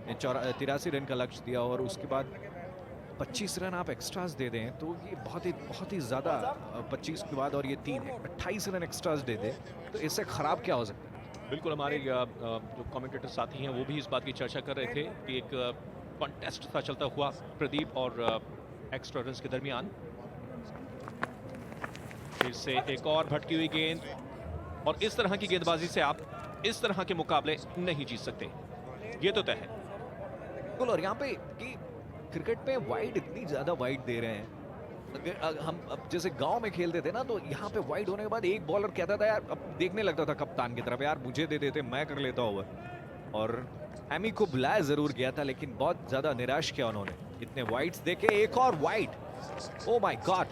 83 run का लक्ष्य दिया और उसके बाद 25 रन आप एक्स्ट्रास दे दें तो ये बहुत ही ज़्यादा 25 के बाद और ये 3 है 28 रन एक्स्ट्रास दे दे तो इससे ख़राब क्या हो सकता है। बिल्कुल, हमारे जो कमेंटेटर साथी हैं वो भी इस बात की चर्चा कर रहे थे कि एक कॉन्टेस्ट था चलता हुआ प्रदीप और एक्स्ट्रा रन्स के दरमियान। फिर से एक और भटकी हुई गेंद, और इस तरह की गेंदबाजी से आप इस तरह के मुकाबले नहीं जीत सकते, ये तो तय है। बिल्कुल, और यहाँ पे कि क्रिकेट में वाइड इतनी ज़्यादा वाइड दे रहे हैं। अगर हम अब जैसे गांव में खेलते थे ना तो यहाँ पे वाइड होने के बाद एक बॉलर कहता था यार, अब देखने लगता था कप्तान की तरफ, यार मुझे दे देते मैं कर लेता ओवर। और एमी को बुलाया जरूर गया था लेकिन बहुत ज्यादा निराश किया उन्होंने इतने वाइड्स देके। एक और wide, oh my god,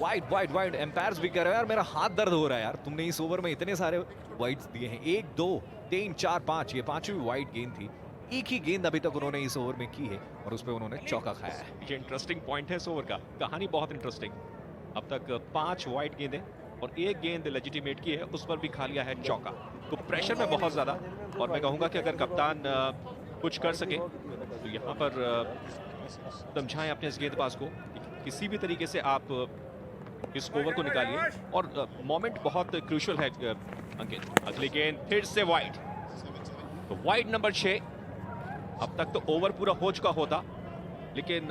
wide wide wide. Umpires भी कह रहे हैं यार मेरा हाथ दर्द हो रहा है यार, तुमने इस ओवर में इतने सारे वाइड्स दिए हैं, 1 2 3 4 5, ये पांचवी वाइड गेंद थी। एक ही गेंद अभी तक उन्होंने इस ओवर में की है और उस पर उन्होंने चौका खाया है। ये इंटरेस्टिंग पॉइंट है इस ओवर का, कहानी बहुत इंटरेस्टिंग। अब तक 5 वाइड गेंदें और एक गेंद लेजिटिमेट की है, उस पर भी खा लिया है चौका, तो प्रेशर में बहुत ज्यादा। और मैं कहूंगा कि अगर कप्तान कुछ कर सके तो यहाँ पर समझाएं अपने इस गेंदबाज को, किसी भी तरीके से आप इस ओवर को निकालिए। और मोमेंट बहुत क्रूशियल है अंकित। अगली गेंद फिर से वाइड, तो वाइड नंबर 6। अब तक तो ओवर पूरा हो चुका होता, लेकिन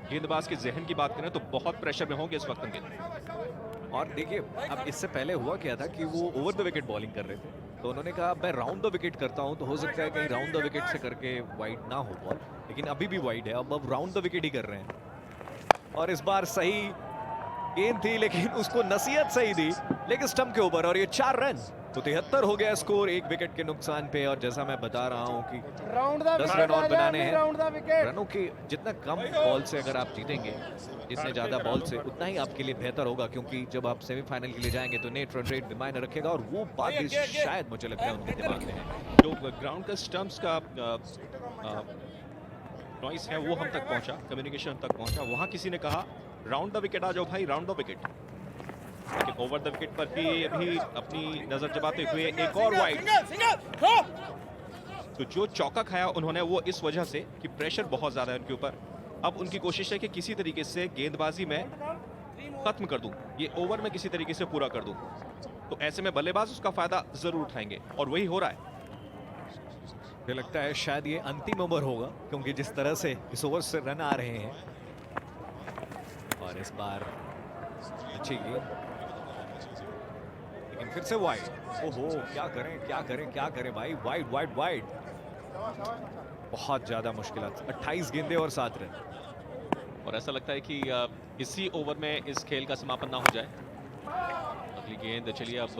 गेंदबाज के जहन की बात करें तो बहुत प्रेशर में होंगे इस वक्त अंकित। और देखिए अब इससे पहले हुआ क्या था कि वो ओवर द विकेट बॉलिंग कर रहे थे, तो उन्होंने कहा मैं राउंड द विकेट करता हूं, तो हो सकता है कहीं राउंड द विकेट से करके वाइड ना हो बॉल, लेकिन अभी भी वाइड है। अब राउंड द विकेट ही कर रहे हैं। और इस बार सही गेंद थी लेकिन उसको नसीहत सही दी, लेकिन स्टंप के ऊपर, और ये 4 रन, तो 73 हो गया स्कोर 1 विकेट के नुकसान पे। और जैसा मैं बता रहा हूं कि 10 रन और बनाने हैं। रनों के जितना कम बॉल से अगर आप जीतेंगे, जितने ज्यादा बॉल से, उतना ही आपके लिए बेहतर होगा, क्योंकि जब आप सेमीफाइनल के लिए जाएंगे तो नेट रन रेट भी मायने रखेगा। और वो बात भी शायद मुझे लगता है उनके दिमाग में है। जो ग्राउंड का स्टंप्स का नॉइस है वो हम तक पहुंचा, कम्युनिकेशन हम तक पहुंचा। वहां किसी ने कहा राउंड द विकेट आ जाओ भाई, राउंड द विकेट। लेकिन ओवर द विकेट पर भी अभी अपनी नजर जमाते हुए एक और वाइड। तो जो चौका खाया उन्होंने वो इस वजह से कि प्रेशर बहुत ज्यादा है उनके ऊपर। अब उनकी कोशिश है कि किसी तरीके से गेंदबाजी में खत्म कर दूं, ये ओवर में किसी तरीके से पूरा कर दूं। तो ऐसे में बल्लेबाज उसका फायदा जरूर उठाएंगे, और वही हो रहा है। मुझे लगता है शायद ये अंतिम ओवर होगा, क्योंकि जिस तरह से इस ओवर से रन आ रहे हैं। और इस बार अच्छी गेंद, लेकिन फिर से वाइड। ओहो, क्या करें क्या करें क्या करें भाई, वाइड वाइड वाइड। बहुत ज्यादा मुश्किल, 28 गेंदे और 7 रन। और ऐसा लगता है कि इसी ओवर में इस खेल का समापन ना हो जाए। अगली गेंद, चलिए अब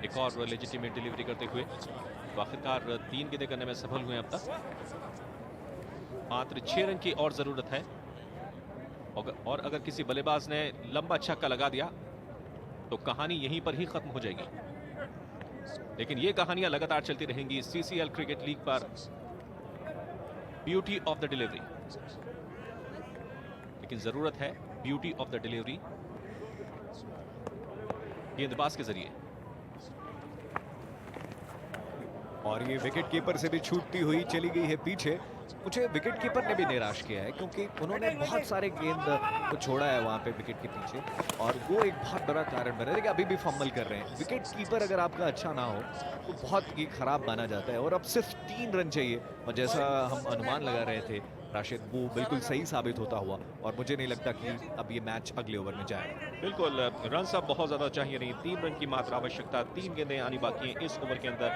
एक और लेजिटिमेट डिलीवरी करते हुए तो आखिरकार 3 गेंदें करने में सफल हुए अब तक। मात्र 6 रन की और जरूरत है, और अगर किसी बल्लेबाज ने लंबा छक्का लगा दिया तो कहानी यहीं पर ही खत्म हो जाएगी। लेकिन ये कहानियां लगातार चलती रहेंगी सीसीएल क्रिकेट लीग पर। ब्यूटी ऑफ द डिलीवरी, लेकिन जरूरत है ब्यूटी ऑफ द डिलीवरी गेंदबाज के जरिए। और ये विकेट कीपर से भी छूटती हुई चली गई है पीछे। मुझे विकेट कीपर ने भी निराश किया है, क्योंकि उन्होंने बहुत सारे गेंद को छोड़ा है वहां पे विकेट के पीछे, और वो एक बहुत बड़ा कारण बना। देखिए अभी भी फंबल कर रहे हैं। विकेट कीपर अगर आपका अच्छा ना हो तो बहुत ही खराब माना जाता है। और अब सिर्फ 3 रन चाहिए, और जैसा हम अनुमान लगा रहे थे राशिद, वो बिल्कुल सही साबित होता हुआ। और मुझे नहीं लगता कि अब ये मैच अगले ओवर में जाएगा। बिल्कुल, रन अब बहुत ज्यादा चाहिए नहीं, 3 रन की मात्र आवश्यकता। 3 गेंदें आनी बाकी हैं इस ओवर के अंदर,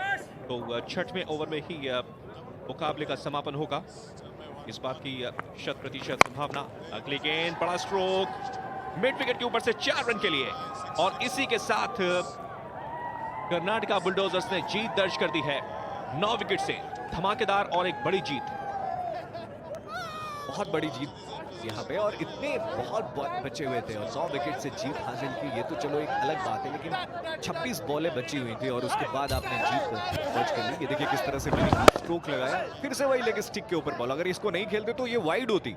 तो 6वें ओवर में ही मुकाबले का समापन होगा, इस बात की 100% संभावना। अगली गेंद, बड़ा स्ट्रोक मिड विकेट के ऊपर से 4 रन के लिए, और इसी के साथ कर्नाटका बुलडोजर्स ने जीत दर्ज कर दी है 9 विकेट से। धमाकेदार और एक बड़ी जीत, बहुत बड़ी जीत यहाँ पे, और इतने बहुत बचे हुए थे और 9 विकेट से जीत हासिल की, ये तो चलो एक अलग बात है। लेकिन 26 बॉलें बची हुई थी और उसके बाद आपने जीत दर्ज कर ली। ये देखिए किस तरह से मैंने स्ट्रोक लगाया, फिर से वही लेके स्टिक के ऊपर बॉल। अगर इसको नहीं खेलते तो ये वाइड होती,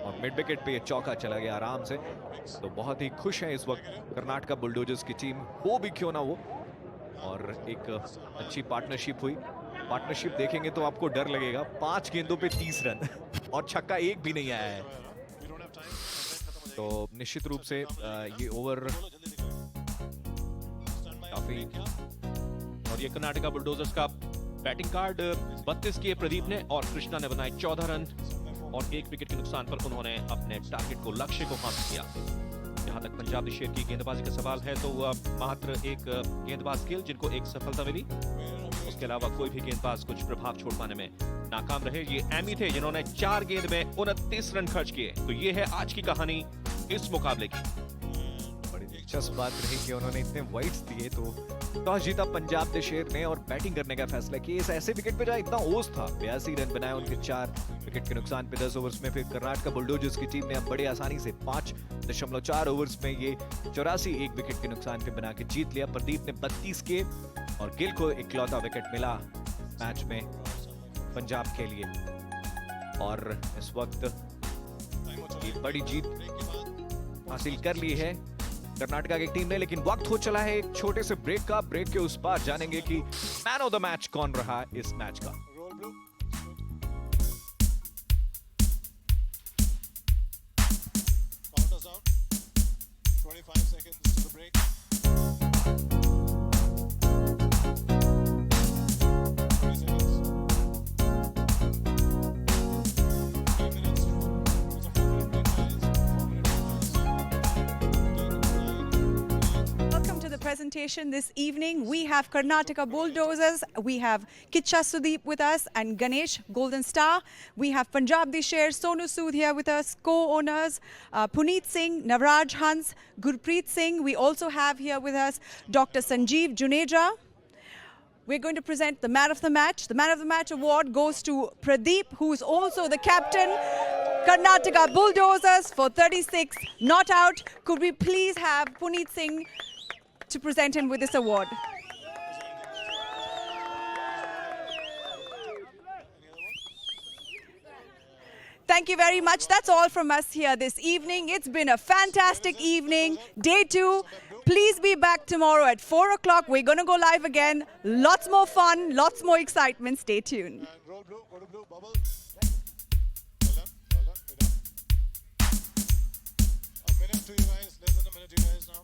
और मिड विकेट पे ये चौका चला गया आराम से। तो बहुत ही खुश है इस वक्त कर्नाटका बुलडोजर्स की टीम, हो भी क्यों ना वो। और एक अच्छी पार्टनरशिप हुई पार्टनरशिप देखेंगे तो आपको डर लगेगा। 5 गेंदों पे 30 रन और छक्का एक भी नहीं आया है। तो निश्चित रूप से ये ओवर काफी। और ये कर्नाटका बुलडोजर्स का बैटिंग कार्ड 32 किए प्रदीप ने और कृष्णा ने बनाए 14 रन और 1 विकेट के नुकसान पर उन्होंने अपने टारगेट को, लक्ष्य को हासिल किया। जहां तक पंजाब द शेर की गेंदबाजी का सवाल है तो मात्र एक गेंदबाज गिल जिनको एक सफलता मिली, उसके अलावा कोई भी गेंदबाज कुछ प्रभाव छोड़ पाने में नाकाम रहे। ये एमी थे जिन्होंने 4 गेंद में 29 रन खर्च किए। तो ये है आज की कहानी इस मुकाबले की। बड़ी दिलचस्प बात रही कि उन्होंने इतने वाइड्स दिए तो टॉस जीता पंजाब द शेर ने और बैटिंग करने का फैसला किया। इस ऐसे विकेट पे जहां इतना ओस था, 82 रन बनाए उनके 4 विकेट के नुकसान पे 10 ओवर्स में। फिर कर्नाटका बुलडोजर्स की टीम ने अब बड़े आसानी से 5.4 ओवर्स में ये 84 1 विकेट के नुकसान पे बना के जीत लिया। प्रदीप ने 32 के और गिल को इकलौता विकेट मिला मैच में पंजाब के लिए। और इस वक्त एक बड़ी जीत हासिल कर ली है कर्नाटका की टीम ने। लेकिन वक्त हो चला है एक छोटे से ब्रेक का। ब्रेक के उस पार जानेंगे कि मैन ऑफ द मैच कौन रहा इस मैच का। Presentation this evening. We have Karnataka Bulldozers, we have Kicha Sudeep with us, and Ganesh Golden Star. We have Punjab the Sher, Sonu Sood here with us, co-owners Puneet Singh, Navraj Hans, Gurpreet Singh. We also have here with us Dr. Sanjeev Juneja. We're going to present the man of the match. The man of the match award goes to Pradeep, who is also the captain, Karnataka Bulldozers for 36 not out. Could we please have Puneet Singh to present him with this award? Thank you very much. That's all from us here this evening. It's been a fantastic evening. Day 2. Please be back tomorrow at 4 o'clock. We're going to go live again. Lots more fun, lots more excitement. Stay tuned. Roll blue, go to blue, bubble. Well done, well done, well done. A minute to you guys, less than a minute to you guys now.